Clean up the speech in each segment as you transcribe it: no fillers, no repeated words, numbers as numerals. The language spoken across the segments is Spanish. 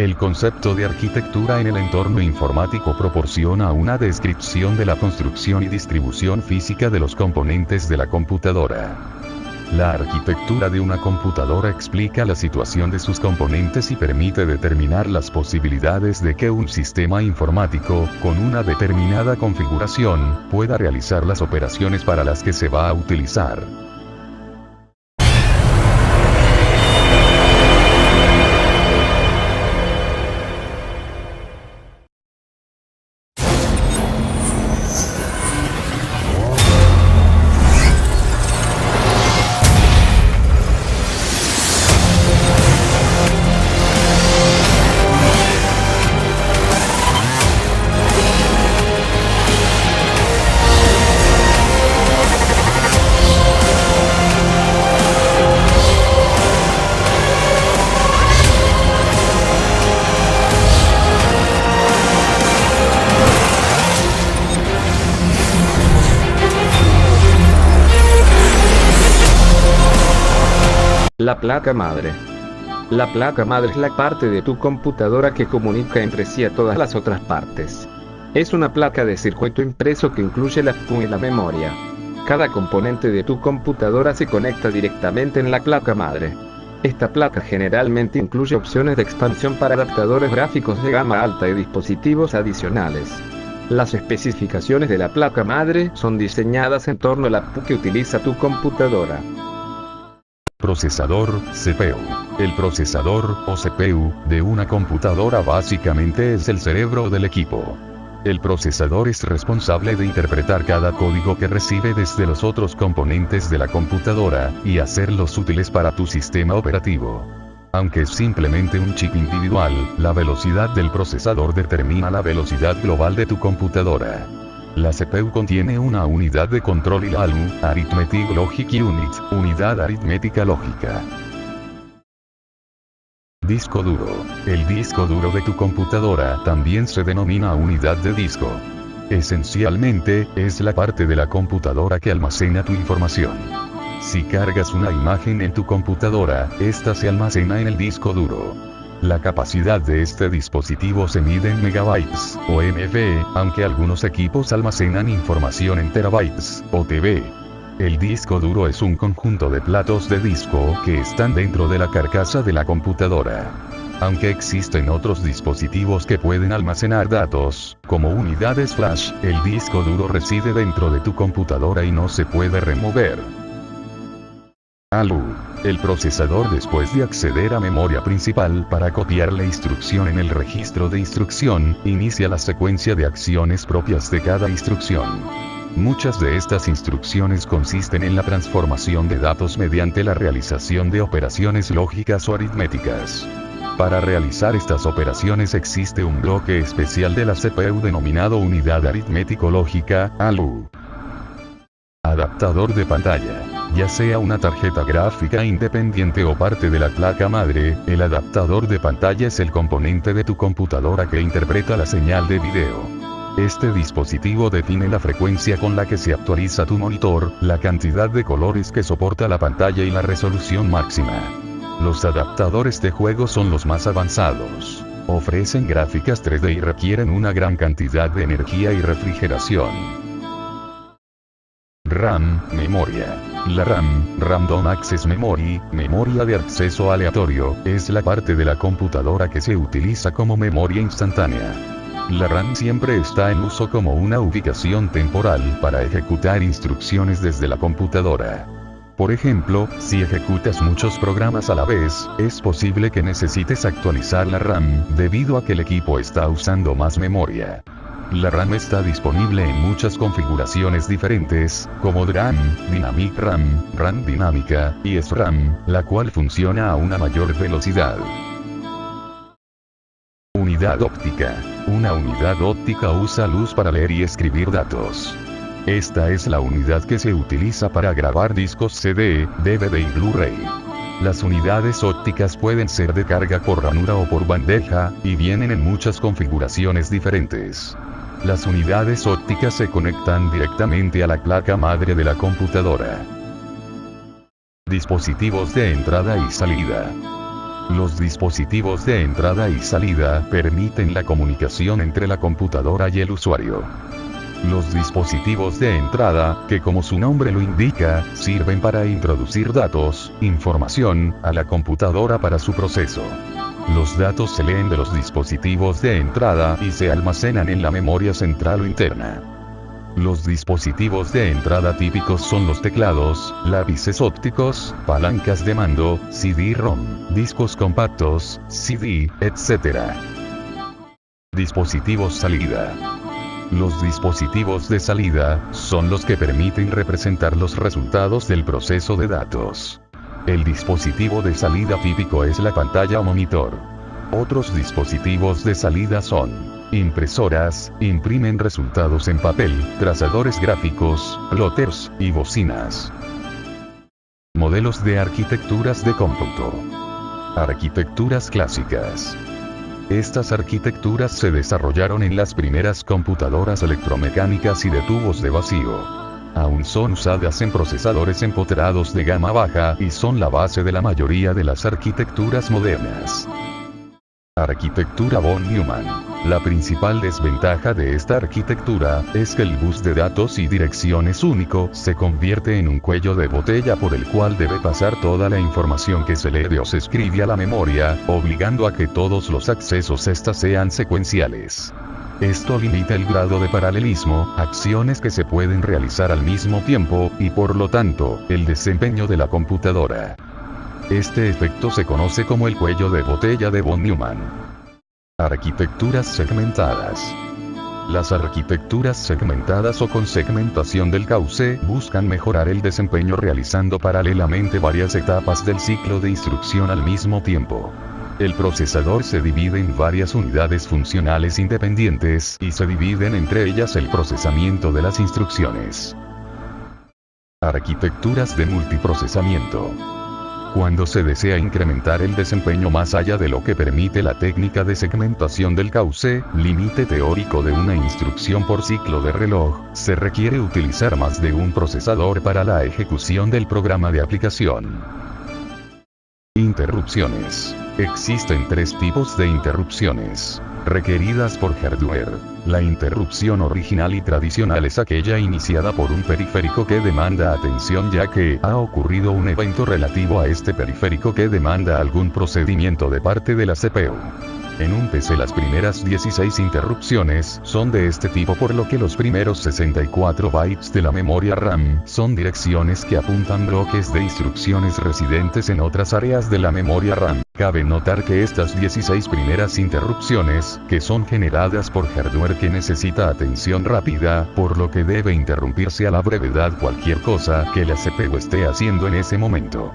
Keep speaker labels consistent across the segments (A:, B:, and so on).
A: El concepto de arquitectura en el entorno informático proporciona una descripción de la construcción y distribución física de los componentes de la computadora. La arquitectura de una computadora explica la situación de sus componentes y permite determinar las posibilidades de que un sistema informático, con una determinada configuración, pueda realizar las operaciones para las que se va a utilizar.
B: La placa madre. La placa madre es la parte de tu computadora que comunica entre sí a todas las otras partes. Es una placa de circuito impreso que incluye la CPU y la memoria. Cada componente de tu computadora se conecta directamente en la placa madre. Esta placa generalmente incluye opciones de expansión para adaptadores gráficos de gama alta y dispositivos adicionales. Las especificaciones de la placa madre son diseñadas en torno a la CPU que utiliza tu computadora.
A: Procesador, CPU. El procesador, o CPU, de una computadora básicamente es el cerebro del equipo. El procesador es responsable de interpretar cada código que recibe desde los otros componentes de la computadora, y hacerlos útiles para tu sistema operativo. Aunque es simplemente un chip individual, la velocidad del procesador determina la velocidad global de tu computadora. La CPU contiene una unidad de control y la ALU, Arithmetic Logic Unit, unidad aritmética lógica. Disco duro. El disco duro de tu computadora también se denomina unidad de disco. Esencialmente, es la parte de la computadora que almacena tu información. Si cargas una imagen en tu computadora, esta se almacena en el disco duro. La capacidad de este dispositivo se mide en megabytes, o MB, aunque algunos equipos almacenan información en terabytes, o TB. El disco duro es un conjunto de platos de disco que están dentro de la carcasa de la computadora. Aunque existen otros dispositivos que pueden almacenar datos, como unidades flash, el disco duro reside dentro de tu computadora y no se puede remover. ALU. El procesador, después de acceder a memoria principal para copiar la instrucción en el registro de instrucción, inicia la secuencia de acciones propias de cada instrucción. Muchas de estas instrucciones consisten en la transformación de datos mediante la realización de operaciones lógicas o aritméticas. Para realizar estas operaciones existe un bloque especial de la CPU denominado unidad aritmético-lógica, ALU. Adaptador de pantalla. Ya sea una tarjeta gráfica independiente o parte de la placa madre, el adaptador de pantalla es el componente de tu computadora que interpreta la señal de video. Este dispositivo define la frecuencia con la que se actualiza tu monitor, la cantidad de colores que soporta la pantalla y la resolución máxima. Los adaptadores de juego son los más avanzados. Ofrecen gráficas 3D y requieren una gran cantidad de energía y refrigeración. RAM, memoria. La RAM, Random Access Memory, memoria de acceso aleatorio, es la parte de la computadora que se utiliza como memoria instantánea. La RAM siempre está en uso como una ubicación temporal para ejecutar instrucciones desde la computadora. Por ejemplo, si ejecutas muchos programas a la vez, es posible que necesites actualizar la RAM, debido a que el equipo está usando más memoria. La RAM está disponible en muchas configuraciones diferentes, como DRAM, Dynamic RAM, RAM dinámica, y SRAM, la cual funciona a una mayor velocidad. Unidad óptica. Una unidad óptica usa luz para leer y escribir datos. Esta es la unidad que se utiliza para grabar discos CD, DVD y Blu-ray. Las unidades ópticas pueden ser de carga por ranura o por bandeja, y vienen en muchas configuraciones diferentes. Las unidades ópticas se conectan directamente a la placa madre de la computadora. Dispositivos de entrada y salida. Los dispositivos de entrada y salida permiten la comunicación entre la computadora y el usuario. Los dispositivos de entrada, que como su nombre lo indica, sirven para introducir datos, información, a la computadora para su proceso. Los datos se leen de los dispositivos de entrada y se almacenan en la memoria central o interna. Los dispositivos de entrada típicos son los teclados, lápices ópticos, palancas de mando, CD-ROM, discos compactos, CD, etc. Dispositivos salida. Los dispositivos de salida son los que permiten representar los resultados del proceso de datos. El dispositivo de salida típico es la pantalla o monitor. Otros dispositivos de salida son impresoras, imprimen resultados en papel, trazadores gráficos, plotters, y bocinas. Modelos de arquitecturas de cómputo. Arquitecturas clásicas. Estas arquitecturas se desarrollaron en las primeras computadoras electromecánicas y de tubos de vacío. Aún son usadas en procesadores empotrados de gama baja y son la base de la mayoría de las arquitecturas modernas. Arquitectura von Neumann. La principal desventaja de esta arquitectura es que el bus de datos y direcciones único se convierte en un cuello de botella por el cual debe pasar toda la información que se lee o se escribe a la memoria, obligando a que todos los accesos a esta sean secuenciales. Esto limita el grado de paralelismo, acciones que se pueden realizar al mismo tiempo, y por lo tanto, el desempeño de la computadora. Este efecto se conoce como el cuello de botella de von Neumann. Arquitecturas segmentadas. Las arquitecturas segmentadas o con segmentación del cauce buscan mejorar el desempeño realizando paralelamente varias etapas del ciclo de instrucción al mismo tiempo. El procesador se divide en varias unidades funcionales independientes y se dividen entre ellas el procesamiento de las instrucciones. Arquitecturas de multiprocesamiento. Cuando se desea incrementar el desempeño más allá de lo que permite la técnica de segmentación del cauce, límite teórico de una instrucción por ciclo de reloj, se requiere utilizar más de un procesador para la ejecución del programa de aplicación. Interrupciones. Existen tres tipos de interrupciones requeridas por hardware. La interrupción original y tradicional es aquella iniciada por un periférico que demanda atención ya que ha ocurrido un evento relativo a este periférico que demanda algún procedimiento de parte de la CPU. En un PC las primeras 16 interrupciones son de este tipo, por lo que los primeros 64 bytes de la memoria RAM son direcciones que apuntan bloques de instrucciones residentes en otras áreas de la memoria RAM. Cabe notar que estas 16 primeras interrupciones, que son generadas por hardware que necesita atención rápida, por lo que debe interrumpirse a la brevedad cualquier cosa que la CPU esté haciendo en ese momento.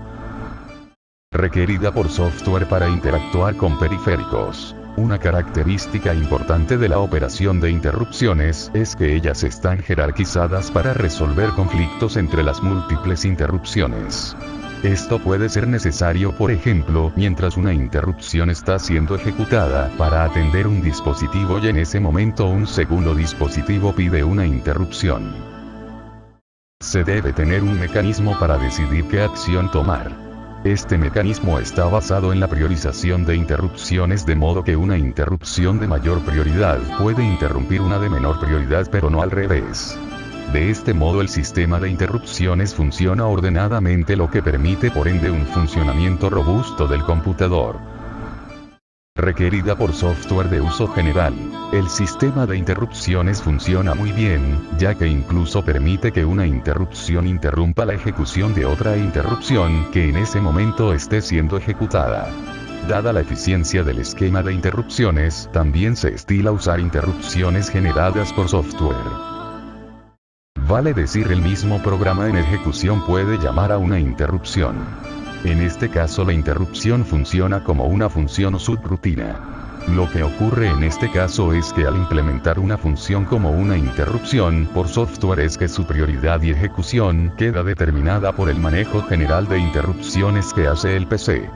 A: Requerida por software para interactuar con periféricos. Una característica importante de la operación de interrupciones es que ellas están jerarquizadas para resolver conflictos entre las múltiples interrupciones. Esto puede ser necesario, por ejemplo, mientras una interrupción está siendo ejecutada para atender un dispositivo y en ese momento un segundo dispositivo pide una interrupción. Se debe tener un mecanismo para decidir qué acción tomar. Este mecanismo está basado en la priorización de interrupciones, de modo que una interrupción de mayor prioridad puede interrumpir una de menor prioridad, pero no al revés. De este modo el sistema de interrupciones funciona ordenadamente, lo que permite por ende un funcionamiento robusto del computador. Requerida por software de uso general. El sistema de interrupciones funciona muy bien, ya que incluso permite que una interrupción interrumpa la ejecución de otra interrupción que en ese momento esté siendo ejecutada. Dada la eficiencia del esquema de interrupciones, también se estila usar interrupciones generadas por software. Vale decir, el mismo programa en ejecución puede llamar a una interrupción. En este caso la interrupción funciona como una función o subrutina. Lo que ocurre en este caso es que al implementar una función como una interrupción por software es que su prioridad y ejecución queda determinada por el manejo general de interrupciones que hace el PC.